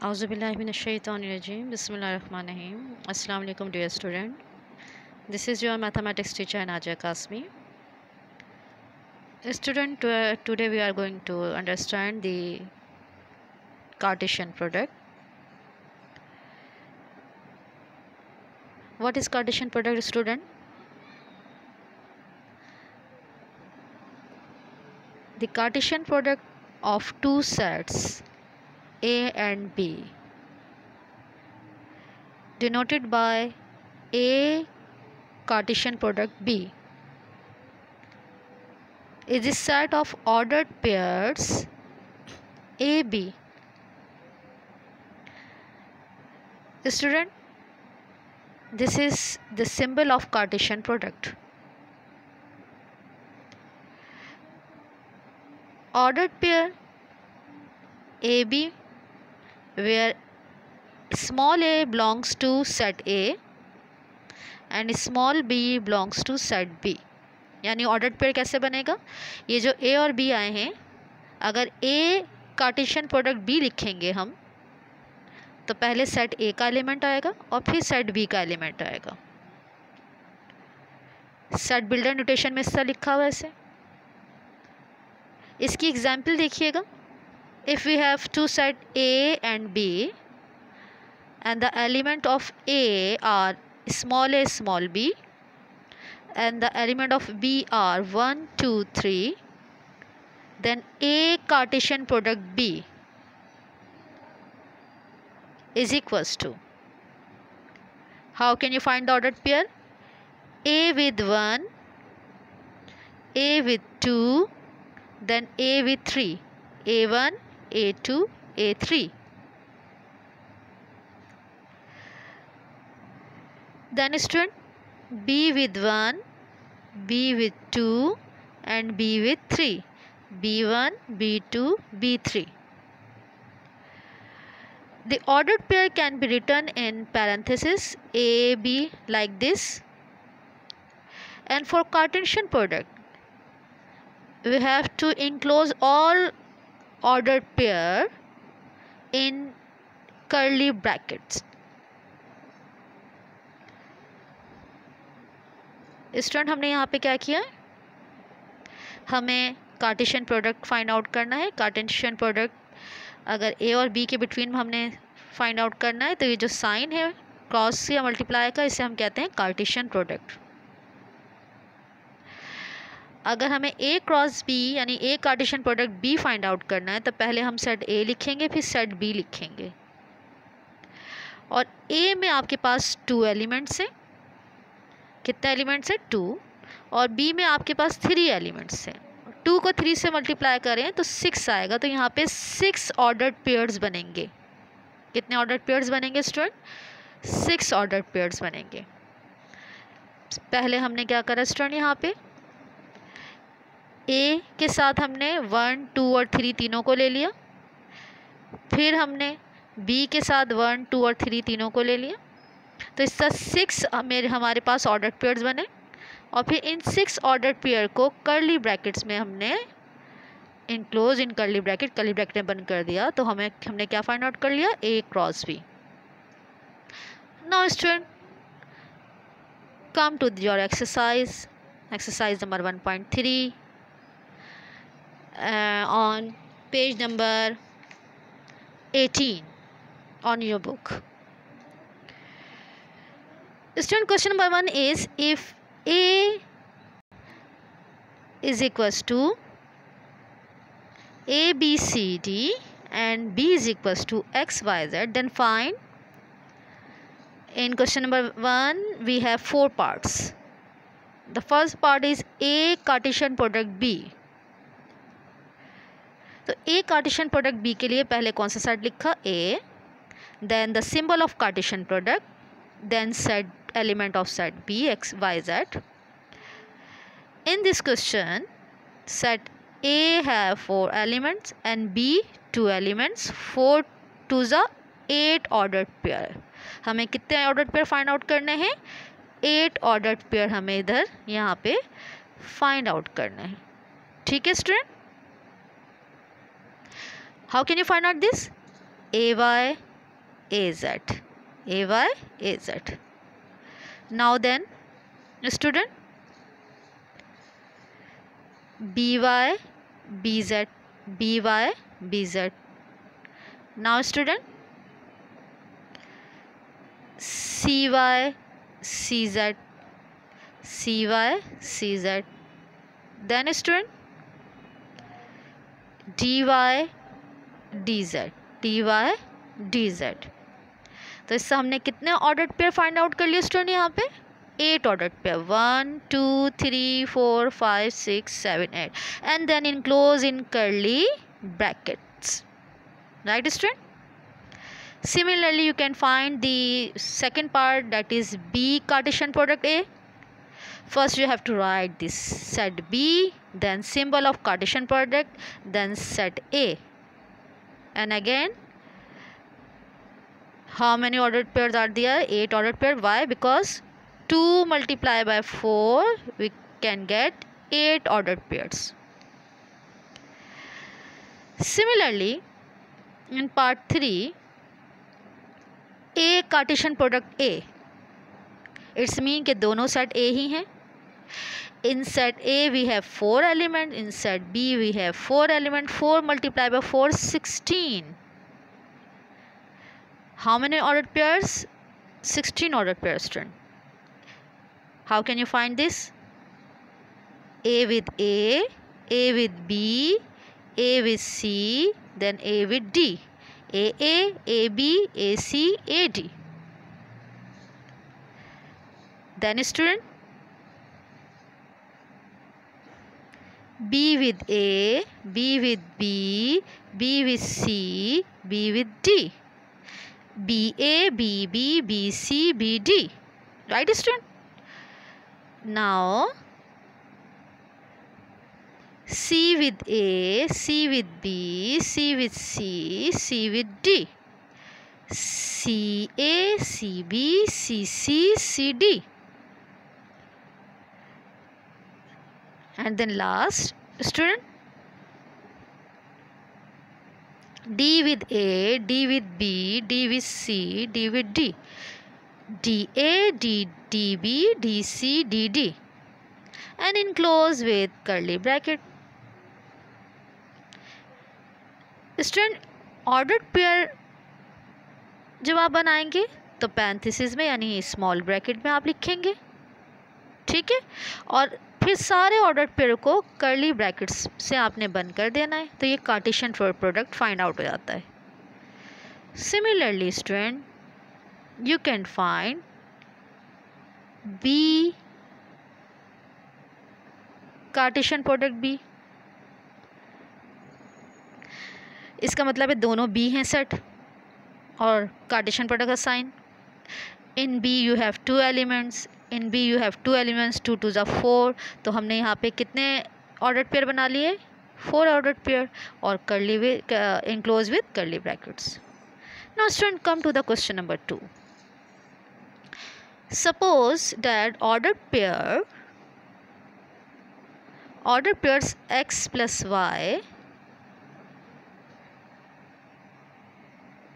Auzubillahiminash-shaytanir-rajim. Bismillahir-rahmanir-rahim. Assalamu alaikum dear student. This is your mathematics teacher Naja Kasmi. Student, today we are going to understand the Cartesian product. What is Cartesian product, student? The Cartesian product of two sets A and B, denoted by A Cartesian product B, is the set of ordered pairs AB. Student, this is the symbol of Cartesian product. Ordered pair AB, where small a belongs to set A and small b belongs to set B. यानी ordered pair कैसे बनेगा? ये जो A और B आए हैं, अगर A Cartesian product B लिखेंगे हम, तो पहले सेट A का एलिमेंट आएगा और फिर सेट B का एलिमेंट आएगा. सेट बिल्डर नोटेशन में इसका लिखा हुआ है ऐसे. इसकी एग्जाम्पल देखिएगा. If we have two set A and B and the element of A are small b and the element of B are 1, 2, 3, then A Cartesian product B is equals to, how can you find the ordered pair? A with 1, A with 2, then A with 3, A1, A2, A3. Then student, B with 1, B with 2 and B with 3, B1, B2, B3. The ordered pair can be written in parenthesis A, B like this. And for Cartesian product, we have to enclose all ordered pair in curly brackets. Student, हमने यहाँ पे क्या किया है? हमें Cartesian product find out करना है. Cartesian product अगर A और B के बिटवीन में हमने फाइंड आउट करना है, तो ये जो साइन है क्रॉस या मल्टीप्लाई का, इसे हम कहते हैं कार्टेशियन प्रोडक्ट. अगर हमें A क्रॉस B यानी A Cartesian product B find out करना है, तो पहले हम सेट A लिखेंगे, फिर सेट B लिखेंगे. और A में आपके पास 2 एलिमेंट्स हैं. कितने एलिमेंट्स है? 2. और B में आपके पास 3 एलिमेंट्स हैं. 2 को 3 से मल्टीप्लाई करें तो 6 आएगा. तो यहाँ पे 6 ऑर्डर्ड पेयर्स बनेंगे. कितने ऑर्डर्ड पेयर्स बनेंगे स्टूडेंट? 6 ऑर्डर्ड पेयर्स बनेंगे. पहले हमने क्या करा स्टूडेंट? यहाँ पे A के साथ हमने 1, 2 और 3 तीनों को ले लिया. फिर हमने B के साथ 1, 2 और 3 तीनों को ले लिया. तो इसका 6 हमारे पास ऑर्डर्ड पेयर्स बने. और फिर इन 6 ऑर्डर्ड पेयर को कर्ली ब्रैकेट्स में हमने इनक्लोज इन कर्ली ब्रैकेट में बंद कर दिया. तो हमने क्या फाइंड आउट कर लिया? A cross B. Now student, come to your exercise number 1.3 on page number 18 on your book. Student, question number 1 is, if A is equals to A, B, C, D and B is equals to X, Y, Z, then find. In question number 1 we have 4 parts. The first part is A Cartesian product B. तो A Cartesian product B के लिए पहले कौन सा set लिखा? A, then the symbol of Cartesian product, then set element of set B, X, Y, Z. In this question, set A have 4 elements and B 2 elements. 4 2s are 8 ordered pair. हमें कितने ordered pair find out करने हैं? 8 ordered pair हमें इधर यहाँ पे find out करना है. ठीक है student? How can you find out this? AY AZ. AY, AZ. Now then, student, BY, BZ, BY, BZ. Now student, CY, CZ, CY, CZ. Then student, DY, DZ, DY, DZ. तो इससे हमने कितने ordered pair find out कर लिए student? यहाँ पे 8 ordered pair, 1 2 3 4 5 6 7 8, and then enclose in curly brackets, right student? Similarly, you can find the second part, that is B Cartesian product A. First you have to write this set B, then symbol of Cartesian product, then set A, and again how many ordered pairs are there? 8 ordered pair. Why? Because 2 multiplied by 4 we can get 8 ordered pairs. Similarly, in part 3, A Cartesian product A, it's mean कि दोनों set A ही हैं. In set A we have 4 elements, in set B we have 4 elements. 4 multiplied by 4, 16. How many ordered pairs? 16 ordered pairs, student. How can you find this? A with A, A with B, A with C, then A with D. AA, AB, AC, AD. Then student, B with A, B with B, B with C, B with D. BA, BB, BC, BD. Right student? Now C with A, C with B, C with C, C with D. CA, CB, CC, CD. And then last student, D with A, D with B, D with C, D with D. DA, DB, DC, DD. And enclose with curly bracket. Student, ordered pair जब आप बनाएंगे तो parenthesis में यानी small bracket में आप लिखेंगे, ठीक है, और फिर सारे ऑर्डर्ड पेयर को कर्ली ब्रैकेट्स से आपने बंद कर देना है. तो ये कार्टेशियन प्रोडक्ट फाइंड आउट हो जाता है. Similarly student, you can find B Cartesian product B. इसका मतलब है दोनों B हैं सेट और Cartesian product का sign. In B you have 2 elements. In B you have 2 elements. 2 2s are 4. तो हमने यहाँ पे कितने ऑर्डर्ड पेयर बना लिए? 4 ऑर्डर्ड पेयर और curly enclosed with curly brackets. Now student, come to the question number 2. Suppose that ordered pairs x plus y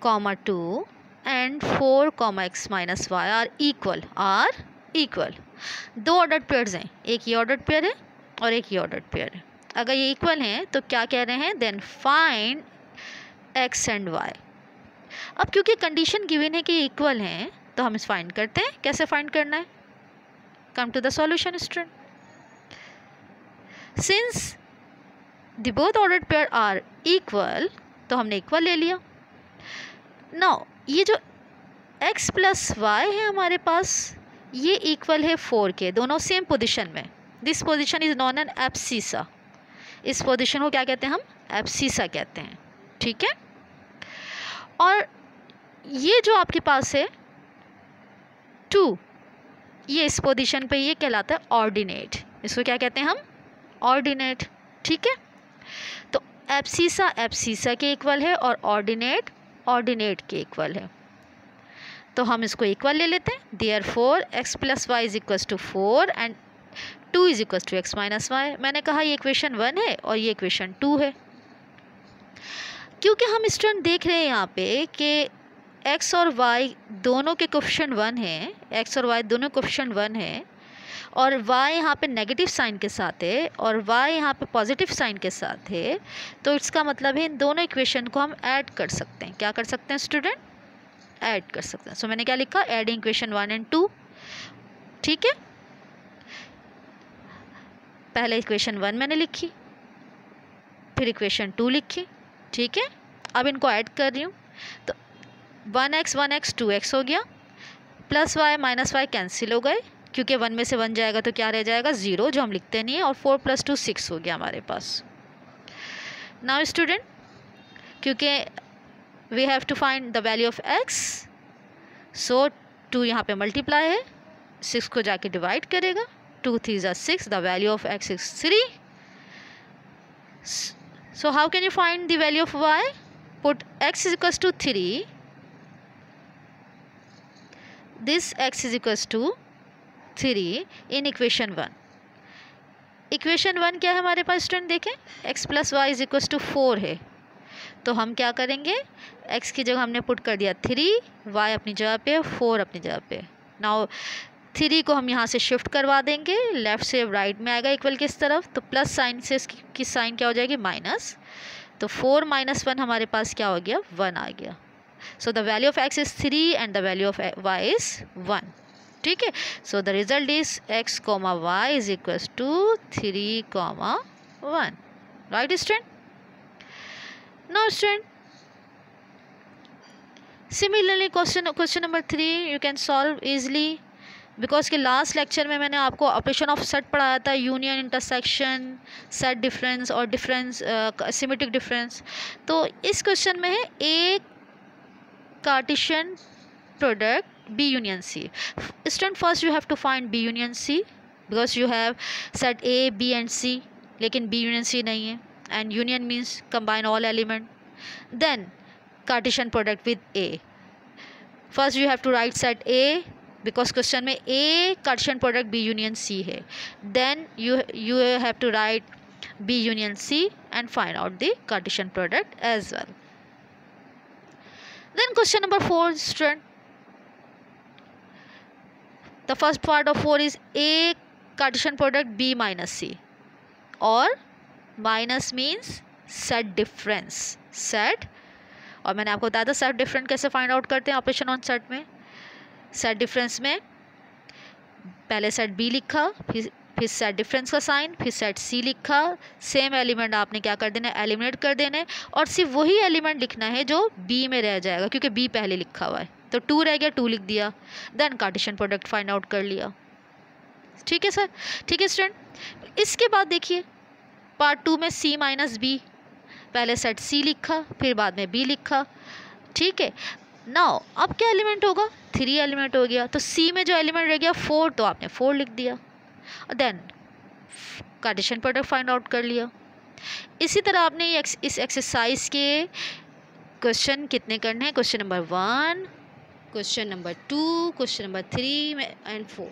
comma 2 and 4 comma x minus y are equal. दो ordered pairs हैं, एक ये ordered pair है और एक ये ordered pair है. अगर ये इक्वल हैं तो क्या कह रहे हैं? Then find x and y. अब क्योंकि कंडीशन गिवन है कि ये इक्वल हैं तो हम इस फाइंड करते हैं. कैसे फाइंड करना है? Come to the solution student. Since the both ordered pair are equal तो हमने इक्वल ले लिया. नाउ ये जो x प्लस वाई है हमारे पास, ये इक्वल है 4 के, दोनों सेम पोजीशन में. This position is known an abscissa. इस पोजीशन को क्या कहते हैं? हम एब्सिसा कहते हैं, ठीक है. और ये जो आपके पास है 2, ये इस पोजीशन पे ये कहलाता है ऑर्डिनेट. इसको क्या कहते हैं हम? ऑर्डिनेट, ठीक है. तो एब्सिसा के इक्वल है और ऑर्डिनेट के इक्वल है, तो हम इसको इक्वल ले लेते हैं. Therefore x plus y is equal to 4 and 2 is equal to x minus y. मैंने कहा ये इक्वेशन 1 है और ये इक्वेशन 2 है. क्योंकि हम स्टूडेंट देख रहे हैं यहाँ पे कि x और y दोनों के कोफिशिएंट 1 है, x और y दोनों कोफिशिएंट 1 है, और y यहाँ पे नेगेटिव साइन के साथ है और y यहाँ पे पॉजिटिव साइन के साथ है, तो इसका मतलब है इन दोनों इक्वेशन को हम ऐड कर सकते हैं। क्या कर सकते हैं स्टूडेंट? ऐड कर सकते हैं। सो मैंने क्या लिखा? Adding equation 1 and 2। ठीक है, पहले इक्वेशन 1 मैंने लिखी, फिर इक्वेशन 2 लिखी। ठीक है, अब इनको ऐड कर रही हूँ, तो 1x 2x हो गया, plus y minus y cancel हो गए, क्योंकि 1 में से 1 जाएगा तो क्या रह जाएगा? 0, जो हम लिखते नहीं है, और 4 + 2 6 हो गया हमारे पास। नाउ स्टूडेंट, क्योंकि we have to find the value of x, so 2 यहाँ पे मल्टीप्लाई है, 6 को जाके डिवाइड करेगा, 2 3 = 6, the value of x is 3. So how can you find the value of y? Put x is equals to 3. This x is equals to 3 in equation 1. Equation 1 क्या है हमारे पास student? देखें, x + y is equals to 4 है, तो हम क्या करेंगे? x की जगह हमने पुट कर दिया 3, y अपनी जगह पे, 4 अपनी जगह पे। नाउ 3 को हम यहाँ से शिफ्ट करवा देंगे, लेफ़्ट से राइट में आएगा इक्वल किस तरफ, तो प्लस साइन से इसकी साइन क्या हो जाएगी? माइनस। तो 4 - 1 हमारे पास क्या हो गया? 1 आ गया। So the value of x is 3 and the value of y is 1। ठीक है, so the result is x, y is equals to 3, 1। Right student? Now student, similarly question number 3 you can solve easily, because के last lecture में मैंने आपको operation of set पढ़ाया था, union, intersection, set difference और difference, symmetric difference. तो इस question में है A Cartesian product B union C. Student, first you have to find B union C because you have set A, B and C, लेकिन B union C नहीं है, and union means combine all element. Then Cartesian product with A. First you have to write set A because question में A Cartesian product B union C है. Then you have to write B union C and find out the Cartesian product as well. Then question number 4, student. The first part of 4 is A Cartesian product B minus C, or minus means set difference, set, और मैंने आपको बताया था set difference कैसे find out करते हैं operation on set में। Set difference में पहले सेट B लिखा, फिर सेट डिफरेंस का साइन, फिर सेट C लिखा, सेम एलिमेंट आपने क्या कर देना? एलिमिनेट कर देने, और सिर्फ वही एलिमेंट लिखना है जो B में रह जाएगा, क्योंकि B पहले लिखा हुआ है, तो 2 रह गया, 2 लिख दिया, then Cartesian product find out कर लिया। ठीक है सर? ठीक है स्टूडेंट, इसके बाद देखिए पार्ट 2 में C माइनस B, पहले सेट C लिखा, फिर बाद में B लिखा। ठीक है, नाउ अब क्या एलिमेंट होगा? 3 एलिमेंट हो गया, तो C में जो एलिमेंट रह गया 4, तो आपने 4 लिख दिया, और then Cartesian product find out कर लिया। इसी तरह आपने इस एक्सरसाइज के क्वेश्चन कितने करने हैं? Question number 1, question number 2, question number 3 and 4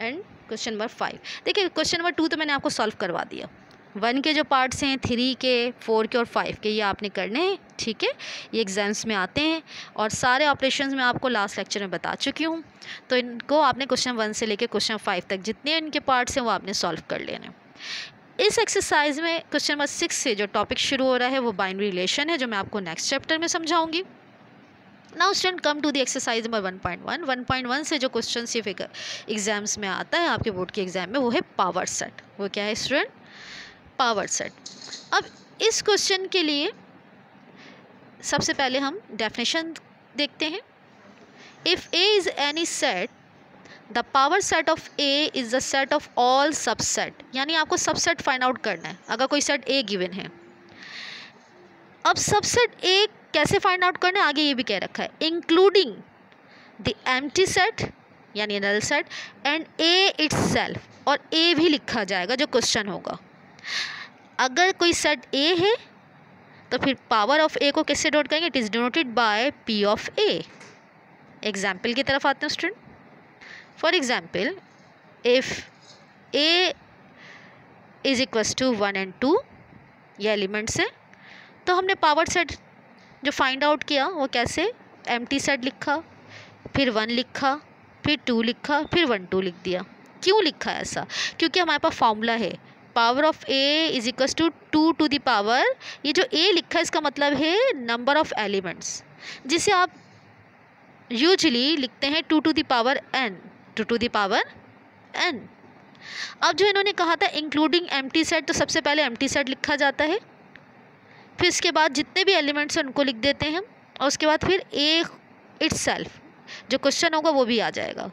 and question number 5। देखिए क्वेश्चन नंबर 2 तो मैंने आपको सॉल्व करवा दिया, 1 के जो पार्ट्स हैं, 3 के, 4 के और 5 के, ये आपने करने हैं। ठीक है, ये एग्जाम्स में आते हैं, और सारे ऑपरेशंस में आपको लास्ट लेक्चर में बता चुकी हूँ, तो इनको आपने क्वेश्चन 1 से लेकर क्वेश्चन 5 तक जितने इनके पार्ट्स हैं वो आपने सॉल्व कर लेने। इस एक्सरसाइज में क्वेश्चन नंबर 6 से जो टॉपिक शुरू हो रहा है वो बाइनरी रिलेशन है, जो मैं आपको नेक्स्ट चैप्टर में समझाऊंगी। Now student, come to the exercise number 1.1। 1.1 से जो क्वेश्चन सिर्फ एग्जाम्स में आता है आपके बोर्ड के एग्जाम में, वो है पावर सेट। वो क्या है स्टूडेंट? Power set. अब इस क्वेश्चन के लिए सबसे पहले हम डेफिनेशन देखते हैं। If A is any set, the power set of A is the set of all subset, यानी आपको सबसेट फाइंड आउट करना है अगर कोई सेट A गिवन है। अब सबसेट A कैसे फाइंड आउट करना है आगे ये भी कह रखा है, इंक्लूडिंग द एम्प्टी सेट यानी null set and A itself, और A भी लिखा जाएगा जो क्वेश्चन होगा। अगर कोई सेट A है तो फिर पावर ऑफ A को कैसे डिनोट करेंगे? It is denoted by P of A। Example की तरफ आते हैं student. For example, if A is equals to 1 and 2, ये एलिमेंट्स हैं, तो हमने पावर सेट जो फाइंड आउट किया वो कैसे? एम्प्टी सेट लिखा, फिर 1 लिखा, फिर 2 लिखा, फिर 1 2 लिख दिया। क्यों लिखा ऐसा? क्योंकि हमारे पास फॉर्मूला है power of A is equals to 2 to the power, ये जो ए लिखा है इसका मतलब है नंबर ऑफ एलिमेंट्स, जिसे आप यूजुअली लिखते हैं 2 to the power n, 2 to the power n। अब जो इन्होंने कहा था इंक्लूडिंग एम्प्टी सेट, तो सबसे पहले एम्प्टी सेट लिखा जाता है, फिर इसके बाद जितने भी एलिमेंट्स हैं उनको लिख देते हैं, और उसके बाद फिर ए इटसेल्फ जो क्वेश्चन होगा वो भी आ जाएगा।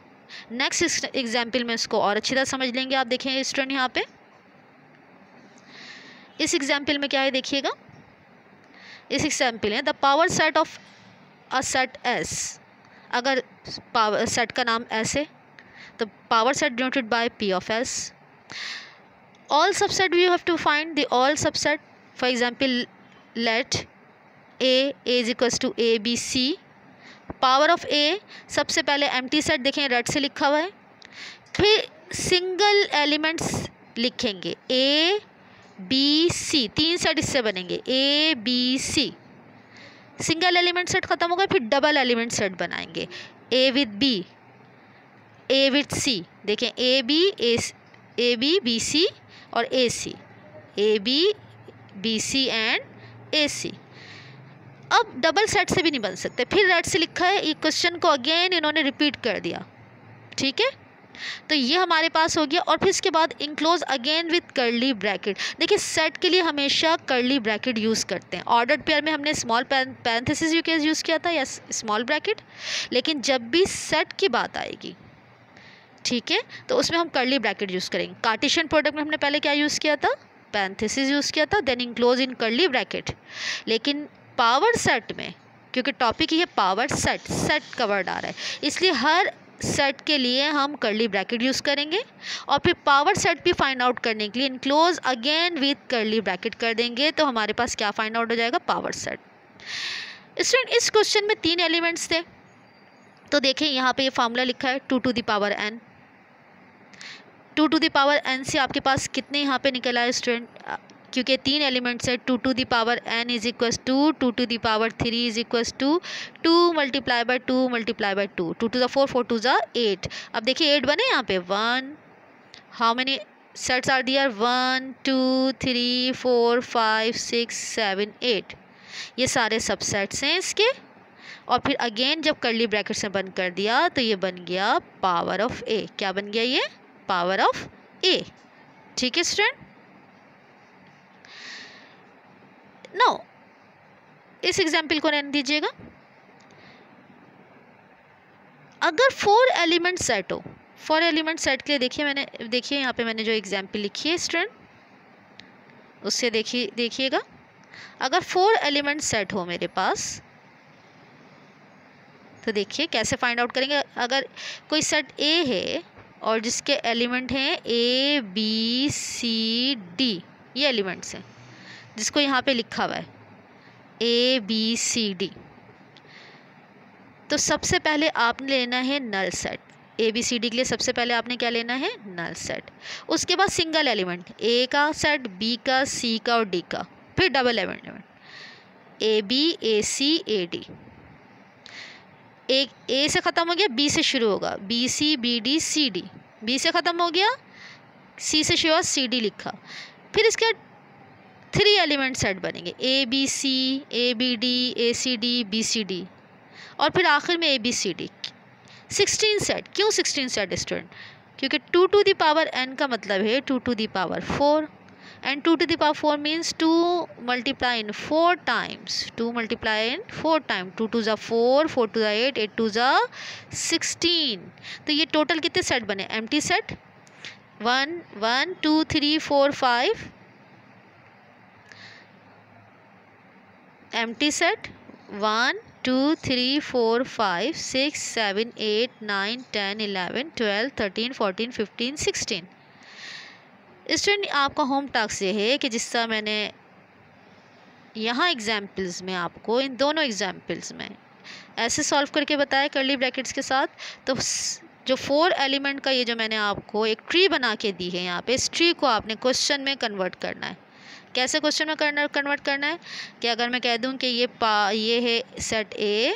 नेक्स्ट एग्जाम्पल में इसको और अच्छी तरह समझ लेंगे। आप देखें स्टूडेंट यहाँ पे इस एग्जाम्पल में क्या है देखिएगा। इस एग्जाम्पल है the power set of a set S. अगर पावर सेट का नाम एस है तो power set denoted by P of S. All subset we have to find the all subset. For example let A is equals to A B C. Power of A सबसे पहले empty set देखें red से लिखा हुआ है, फिर single elements लिखेंगे ए B सी, 3 set इससे बनेंगे A B C. Single element set खत्म होगा, फिर डबल एलिमेंट सेट बनाएंगे A with B, A with C. देखें ए बी बी सी और ए C, A B C and ए सी। अब डबल सेट से भी नहीं बन सकते, फिर रेड से लिखा है, ये क्वेश्चन को अगेन इन्होंने रिपीट कर दिया, ठीक है। तो ये हमारे पास हो गया, और फिर इसके बाद enclose again with curly bracket. देखिए सेट के लिए हमेशा कर्ली ब्रैकेट यूज़ करते हैं। ऑर्डर्ड पेयर में हमने स्मॉल पैरेंथेसिस यूज़ किया था या स्मॉल ब्रैकेट, लेकिन जब भी सेट की बात आएगी, ठीक है, तो उसमें हम कर्ली ब्रैकेट यूज़ करेंगे। कार्टेशियन प्रोडक्ट में हमने पहले क्या यूज़ किया था, पैरेंथेसिस यूज़ किया था, then enclose in curly bracket. लेकिन पावर सेट में क्योंकि टॉपिक ही है पावर सेट, सेट का वर्ड आ रहा है, इसलिए हर सेट के लिए हम कर्ली ब्रैकेट यूज़ करेंगे, और फिर पावर सेट भी फाइंड आउट करने के लिए enclose again with curly bracket कर देंगे, तो हमारे पास क्या फाइंड आउट हो जाएगा, पावर सेट। स्टूडेंट इस क्वेश्चन में 3 एलिमेंट्स थे, तो देखें यहाँ पे ये फार्मूला लिखा है 2 to the power n। 2 to the power n से आपके पास कितने यहाँ पे निकल आए स्टूडेंट, क्योंकि 3 एलिमेंट्स है, 2 to the power n is equals to 2 to the power 3 is equals to 2 multiply by 2 multiply by 2, 2 to the 4, 4 to the 8। अब देखिए 8 बने यहाँ पे, 1 how many sets are there, 1 2 3 4 5 6 7 8, ये सारे सबसेट्स हैं इसके। और फिर अगेन जब कर्ली ब्रैकेट से बंद कर दिया तो ये बन गया पावर ऑफ ए। क्या बन गया ये, पावर ऑफ ए, ठीक है स्टूडेंट। नो इस एग्जाम्पल को रहने दीजिएगा। अगर 4 एलिमेंट सेट हो, 4 एलिमेंट सेट के लिए देखिए यहाँ पे मैंने जो एग्जाम्पल लिखी है स्टूडेंट, उससे देखिएगा। अगर 4 एलिमेंट सेट हो मेरे पास, तो देखिए कैसे फाइंड आउट करेंगे। अगर कोई सेट ए है और जिसके एलिमेंट हैं ए बी सी डी, ये एलिमेंट्स हैं जिसको यहाँ पे लिखा हुआ है ए बी सी डी, तो सबसे पहले आपने लेना है null set. A B C D के लिए सबसे पहले आपने क्या लेना है, नल सेट। उसके बाद सिंगल एलिमेंट, ए का सेट, बी का, सी का और डी का, फिर double element A B A C A D. एक ए से ख़त्म हो गया, बी से शुरू होगा, B C B D C D, B से ख़त्म हो गया, सी से शुरू हुआ, सी डी लिखा। फिर इसके 3 एलिमेंट सेट बनेंगे A B C, A B D, A C D, B C D, और फिर आखिर में A B C D. 16 set. क्यों 16 सेट स्टूडेंट, क्योंकि 2 टू द पावर n का मतलब है 2 to the power 4, and 2 to the power 4 means 2 multiply in 4 times, 2 multiply in 4 times, 2 to the 4, 4 to the 8, 8 to the 16। तो ये total कितने set बने, empty set 1 1 2 3 4 5, empty set 1 2 3 4 5 6 7 8 9 10 11 12 13 14 15 16। Student आपका home task ये है कि जिस तरह मैंने यहाँ एग्जाम्पल्स में आपको इन दोनों एग्जाम्पल्स में ऐसे सॉल्व करके बताया कर्ली ब्रैकेट्स के साथ, तो जो 4 एलिमेंट का ये जो मैंने आपको एक ट्री बना के दी है, यहाँ पे इस ट्री को आपने क्वेश्चन में कन्वर्ट करना है। कैसे क्वेश्चन में कन्वर्ट करना है कि अगर मैं कह दूँ कि ये है सेट ए,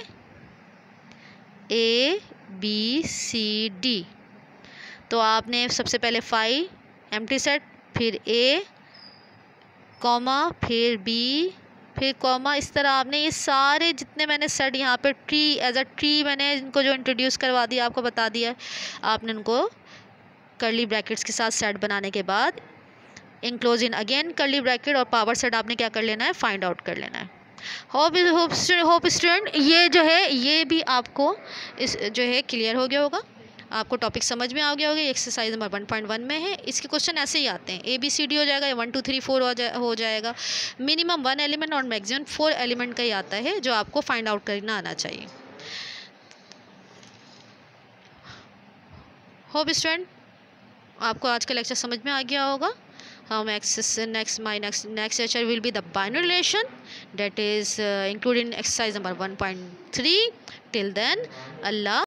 ABCD। तो आपने सबसे पहले 5 एम्प्टी सेट, फिर A कॉमा, फिर B, फिर कॉमा, इस तरह आपने ये सारे जितने मैंने सेट यहाँ पे ट्री एज अ ट्री मैंने इनको जो इंट्रोड्यूस करवा दिया, आपको बता दिया है, आपने उनको कर्ली ब्रैकेट्स के साथ सेट बनाने के बाद enclose in again curly bracket और पावर सेट आपने क्या कर लेना है, फाइंड आउट कर लेना है। होप स्टूडेंट ये जो है ये भी आपको इस जो है क्लियर हो गया होगा, आपको टॉपिक समझ में आ गया होगा। एक्सरसाइज नंबर 1.1 में है, इसके क्वेश्चन ऐसे ही आते हैं, ABCD हो जाएगा या 1 2 3 4 हो जाएगा। मिनिमम 1 एलिमेंट और मैक्सिमम 4 एलिमेंट का ही आता है जो आपको फाइंड आउट करना आना चाहिए। होप स्टूडेंट आपको आज का लेक्चर समझ में आ गया होगा। हम next lecture will be the binary relation that is included in exercise number 1.3. Till then, Allah